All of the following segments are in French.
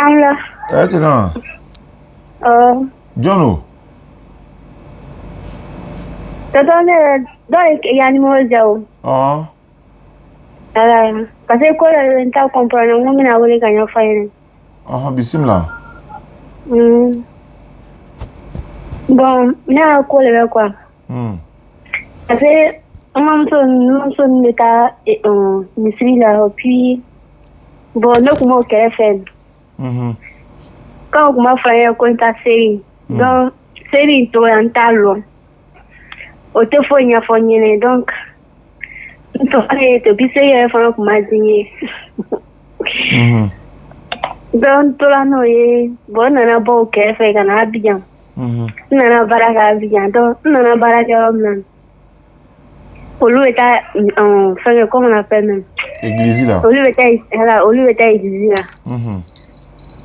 Allah. Eh, là. Jono. Yani mo jaw. Ah. Ala. Parce que ko ta comprendre mo mina wole kanya fayne. Ah, bismillah. Bon, na ko le quoi. Parce que on son l'état misri là puis bon no kuma kere fen. Quand kuma fayne ko ta série. Donc série to en talon. O te fo nya fo nyene donc to ale to bi se fa ko ma dinye donc to la no ye bona na bo ke fe kana Abidjan na baraka Abidjan donc na baraka omnan olu eta fait comment on appelle même église là olu eta église là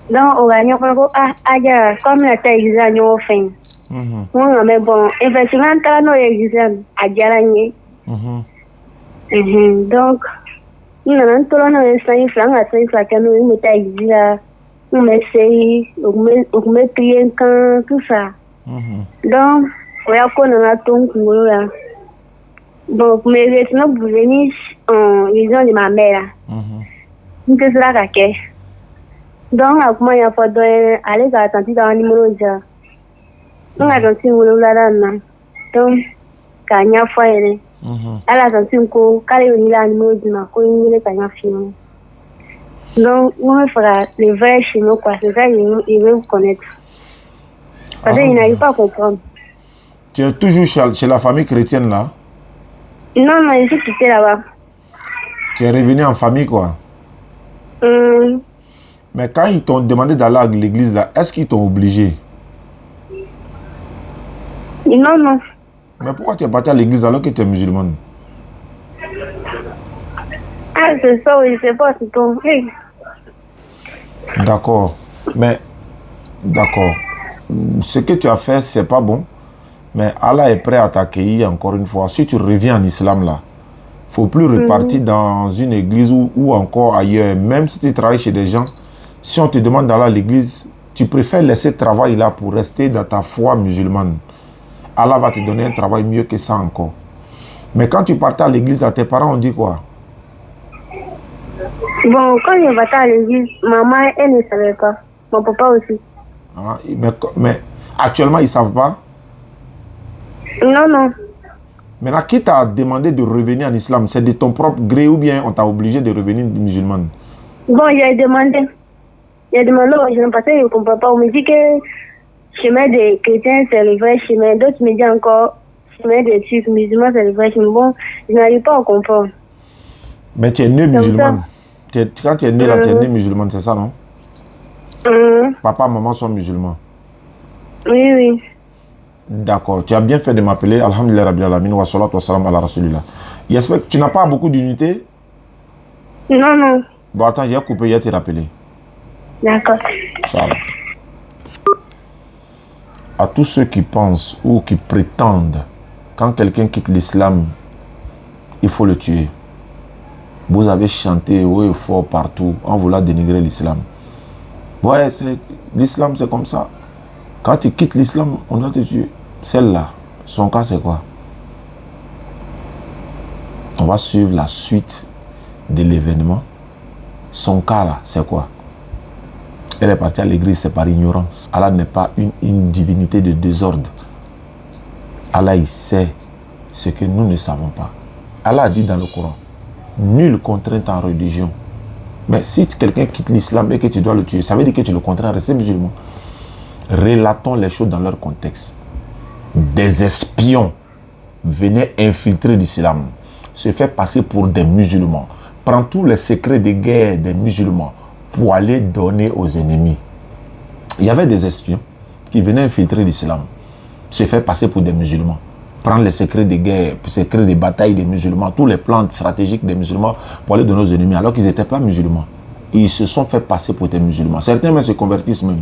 donc on gagne ko aja comme la ta église là nyo fin mais bon, effectivement, quand on existe à Djaranye. Donc, nous avons tout le monde 5 francs à 5 francs, nous mettons à existe, nous mettons, on met prier quand tout ça. Donc, on a tout là. Donc, mais maintenant, vous venez en raison de ma mère. Nous sommes là, donc, à comment il y a pas de aller à attendre dans le numéro de on a senti wulula na donc kanya foire ala senti ko kale ni la ni modina ko ni kanya film donc on fera les vrais chinois quoi c'est ça ils veulent connaître parce qu'ils n'arrivent pas à comprendre. Tu es toujours chez la famille chrétienne là? Non, je suis quitté là-bas. Tu es revenu en famille quoi? Mais quand ils t'ont demandé d'aller à l'église là, est-ce qu'ils t'ont obligé? Non. Mais pourquoi tu es parti à l'église alors que tu es musulmane? Ah, c'est ça, oui, c'est pas tout compris. D'accord. Mais, d'accord. Ce que tu as fait, c'est pas bon. Mais Allah est prêt à t'accueillir encore une fois. Si tu reviens en islam là, il ne faut plus repartir dans une église ou encore ailleurs. Même si tu travailles chez des gens, si on te demande d'aller à l'église, tu préfères laisser le travail là pour rester dans ta foi musulmane. Allah va te donner un travail mieux que ça encore. Mais quand tu partais à l'église, tes parents ont dit quoi? Bon, quand je partais à l'église, maman, elle ne savait pas. Mon papa aussi. Ah, mais actuellement, ils ne savent pas? Non. Maintenant, qui t'a demandé de revenir en islam? C'est de ton propre gré ou bien on t'a obligé de revenir musulmane? Bon, j'ai demandé aux gens parce que je ne comprends pas. On me dit que chemin des chrétiens, c'est le vrai chemin. D'autres me disent encore, chemin des turcs musulmans, c'est le vrai chemin. Bon, je n'arrive pas à comprendre. Mais tu es né musulmane. Quand tu es né là, tu es né musulmane, c'est ça, non? Papa, maman sont musulmans. Oui. D'accord. Tu as bien fait de m'appeler. Alhamdulillah Rabbil Alamin wa salatu wa salam ala Rasulillah. J'espère que tu n'as pas beaucoup d'unité? Non. Bon, attends, j'ai coupé, j'ai te rappelé. D'accord. Inch'Allah. À tous ceux qui pensent ou qui prétendent quand quelqu'un quitte l'islam, il faut le tuer. Vous avez chanté haut et fort partout en voulant dénigrer l'islam. Ouais, l'islam c'est comme ça. Quand tu quittes l'islam, on doit te tuer. Celle-là, son cas c'est quoi? On va suivre la suite de l'événement. Son cas là, c'est quoi? Elle est partie à l'église, c'est par ignorance. Allah n'est pas une divinité de désordre. Allah, il sait ce que nous ne savons pas. Allah a dit dans le Coran, nul contrainte en religion. Mais si quelqu'un quitte l'islam et que tu dois le tuer, ça veut dire que tu le contrains à rester musulman. Relatons les choses dans leur contexte. Des espions venaient infiltrer l'islam, se faire passer pour des musulmans, prendre tous les secrets de guerre des musulmans pour aller donner aux ennemis. Il y avait des espions qui venaient infiltrer l'islam, se faire passer pour des musulmans, prendre les secrets de guerre, les secrets de bataille des musulmans, tous les plans stratégiques des musulmans pour aller donner aux ennemis, alors qu'ils n'étaient pas musulmans. Ils se sont fait passer pour des musulmans. Certains même se convertissent même.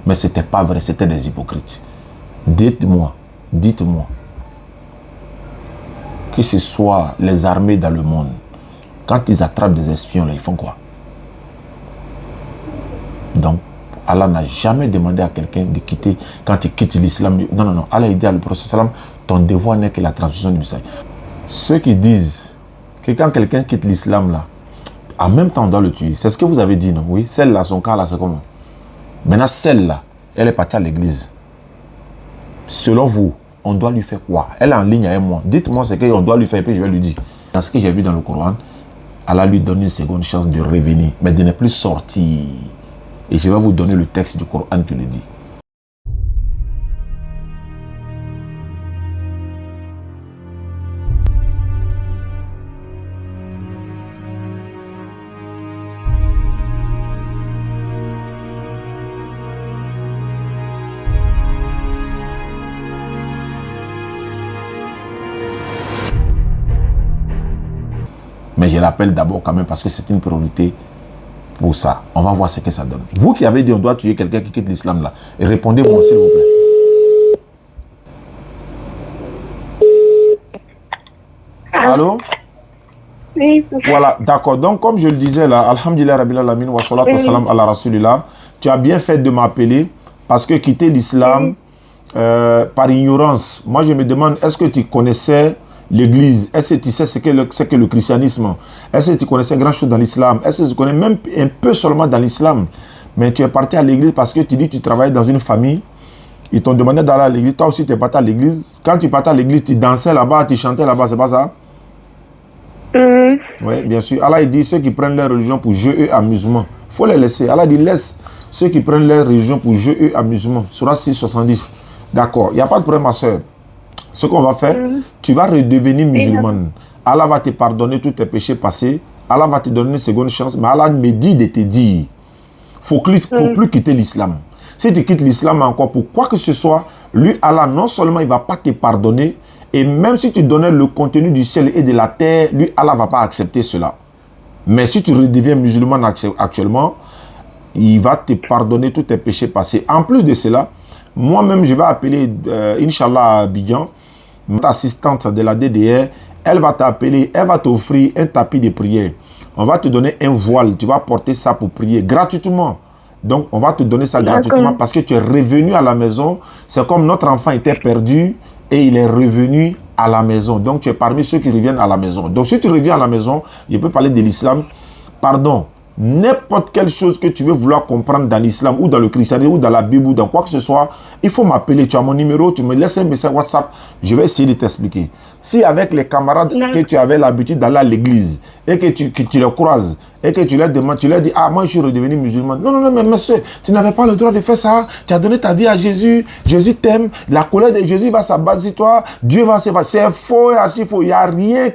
Mais ce n'était pas vrai, c'était des hypocrites. Dites-moi, que ce soit les armées dans le monde, quand ils attrapent des espions, là, ils font quoi? Donc, Allah n'a jamais demandé à quelqu'un de quitter, quand il quitte l'islam. Non, non, non. Allah a dit à le prophète, ton devoir n'est que la transmission du message. Ceux qui disent que quand quelqu'un quitte l'islam, là, en même temps, on doit le tuer. C'est ce que vous avez dit, non? Oui, celle-là, son cas, là, c'est comment? Maintenant, celle-là, elle est partie à l'église. Selon vous, on doit lui faire quoi? Elle est en ligne avec moi. Dites-moi ce qu'on doit lui faire, et puis je vais lui dire. Dans ce que j'ai vu dans le Coran, Allah lui donne une seconde chance de revenir, mais de ne plus sortir. Et je vais vous donner le texte du Coran qui le dit. Mais je l'appelle d'abord quand même parce que c'est une priorité pour ça. On va voir ce que ça donne. Vous qui avez dit on doit tuer quelqu'un qui quitte l'islam là, répondez-moi s'il vous plaît. Allô? Oui. Voilà, d'accord. Donc comme je le disais là, Alhamdulillah Rabbil Alamin wa salatu wa salam ala Rasulillah, tu as bien fait de m'appeler parce que quitter l'islam par ignorance, moi je me demande, est-ce que tu connaissais l'église? Est-ce que tu sais ce que le christianisme? Est-ce que tu connaissais grand chose dans l'islam? Est-ce que tu connais même un peu seulement dans l'islam? Mais tu es parti à l'église parce que tu dis que tu travailles dans une famille. Ils t'ont demandé d'aller à l'église. Toi aussi, tu es parti à l'église. Quand tu partais à l'église, tu dansais là-bas, tu chantais là-bas, c'est pas ça? Oui, bien sûr. Allah il dit ceux qui prennent leur religion pour jeu et amusement. Il faut les laisser. Allah dit laisse ceux qui prennent leur religion pour jeu et amusement. Surah 6,70. D'accord, il n'y a pas de problème, ma soeur. Ce qu'on va faire, tu vas redevenir musulmane. Allah va te pardonner tous tes péchés passés. Allah va te donner une seconde chance. Mais Allah me dit de te dire, faut plus quitter l'islam. Si tu quittes l'islam encore pour quoi que ce soit, lui, Allah, non seulement il ne va pas te pardonner, et même si tu donnais le contenu du ciel et de la terre, lui, Allah ne va pas accepter cela. Mais si tu redeviens musulman actuellement, il va te pardonner tous tes péchés passés. En plus de cela, moi-même, je vais appeler, Inch'Allah, Abidjan, notre assistante de la DDR, elle va t'appeler, elle va t'offrir un tapis de prière. On va te donner un voile, tu vas porter ça pour prier gratuitement. Donc, on va te donner ça gratuitement parce que tu es revenu à la maison. C'est comme notre enfant était perdu et il est revenu à la maison. Donc, tu es parmi ceux qui reviennent à la maison. Donc, si tu reviens à la maison, je peux parler de l'islam. Pardon, n'importe quelle chose que tu veux vouloir comprendre dans l'islam ou dans le christianisme ou dans la Bible ou dans quoi que ce soit, il faut m'appeler. Tu as mon numéro, tu me laisses un message WhatsApp. Je vais essayer de t'expliquer. Si avec les camarades que tu avais l'habitude d'aller à l'église et que tu les croises et que tu leur demandes, tu leur dis, ah, moi je suis redevenu musulman. Non, non, non, mais monsieur, tu n'avais pas le droit de faire ça. Tu as donné ta vie à Jésus. Jésus t'aime. La colère de Jésus va s'abattre sur toi. Dieu va se passer. C'est faux et archi faux. Il n'y a rien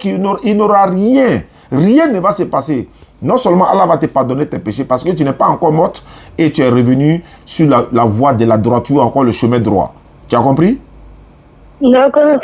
il n'aura rien. Rien ne va se passer. Non seulement Allah va te pardonner tes péchés parce que tu n'es pas encore morte et tu es revenu sur la voie de la droiture, encore le chemin droit. Tu as compris? D'accord.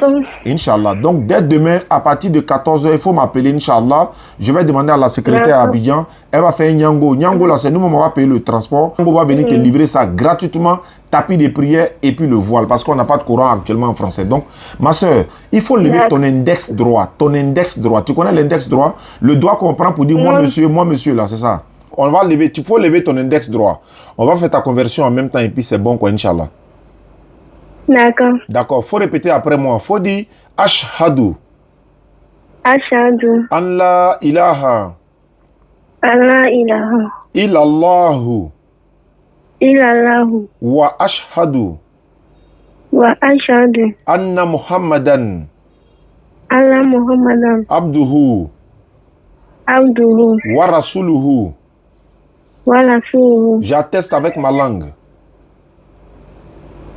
Inch'Allah. Donc, dès demain, à partir de 14h, il faut m'appeler, Inch'Allah. Je vais demander à la secrétaire à Abidjan. Elle va faire un Nyango. Nyango, là, c'est nous, on va payer le transport. Nyango va venir te livrer ça gratuitement, tapis de prière et puis le voile. Parce qu'on n'a pas de courant actuellement en français. Donc, ma soeur, il faut lever ton index droit. Ton index droit. Tu connais l'index droit? Le doigt qu'on prend pour dire moi, monsieur, là, c'est ça. On va lever, il faut lever ton index droit. On va faire ta conversion en même temps et puis c'est bon, quoi, Inch'Allah. D'accord. D'accord, faut répéter après moi. Faut dire Ashhadu. Ashhadu. An la ilaha. Allah ilaha. Illallahu. Illallahu. Wa ashhadu. Wa ashhadu. Anna Muhammadan. Allah Muhammadan. Abduhu. Abduhu. Wa rasuluhu. Wa rasuluhu. J'atteste avec ma langue.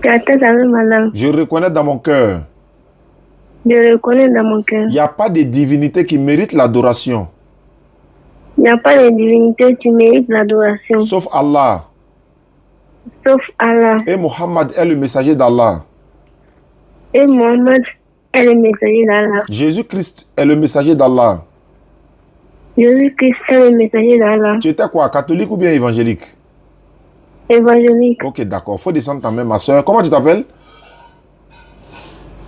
J'atteste avec ma langue. Je reconnais dans mon cœur. Je reconnais dans mon cœur. Il n'y a pas de divinité qui mérite l'adoration. Il n'y a pas de divinité qui mérite l'adoration. Sauf Allah. Sauf Allah. Et Muhammad est le messager d'Allah. Et Mohammed est le messager d'Allah. Jésus-Christ est le messager d'Allah. Jésus-Christ est le messager d'Allah. Tu étais quoi, catholique ou bien évangélique? Évangélique. Ok, d'accord. Faut descendre ta main, ma soeur. Comment tu t'appelles?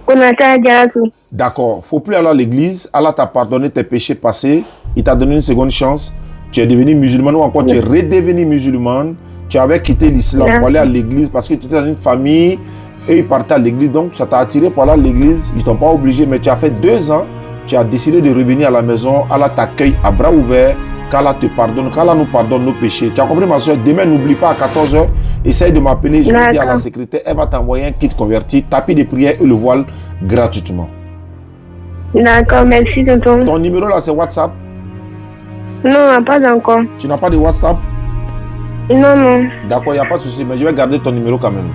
Konata Diatou. D'accord. Faut plus aller à l'église. Allah t'a pardonné tes péchés passés. Il t'a donné une seconde chance. Tu es devenu musulman ou encore tu es redevenu musulman. Tu avais quitté l'islam pour aller à l'église parce que tu étais dans une famille et ils partaient à l'église. Donc, ça t'a attiré pour aller à l'église. Ils ne t'ont pas obligé, mais tu as fait 2 ans. Tu as décidé de revenir à la maison. Allah t'accueille à bras ouverts. Qu'Allah te pardonne. Qu'Allah nous pardonne nos péchés. Tu as compris, ma soeur? Demain, n'oublie pas à 14h. Essaye de m'appeler. Je vais dire à la secrétaire. Elle va t'envoyer un kit converti, tapis de prière et le voile gratuitement. D'accord, merci tonton. Ton numéro là, c'est WhatsApp? Non, pas encore. Tu n'as pas de WhatsApp? Non. D'accord, il n'y a pas de souci, mais je vais garder ton numéro quand même.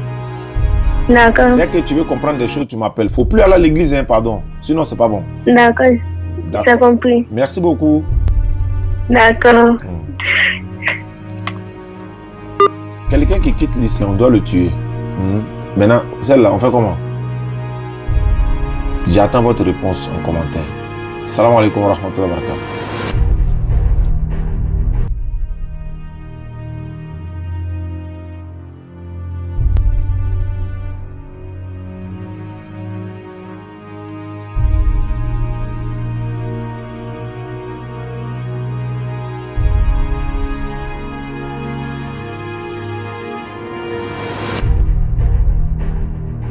D'accord. Dès que tu veux comprendre des choses, tu m'appelles. Faut plus aller à l'église, hein, pardon. Sinon, c'est pas bon. D'accord. J'ai compris. Merci beaucoup. D'accord. Quelqu'un qui quitte l'islam, on doit le tuer. Maintenant, celle-là, on fait comment? J'attends votre réponse en commentaire. Salam alaikum wa rahmatullahi wa barakatuh.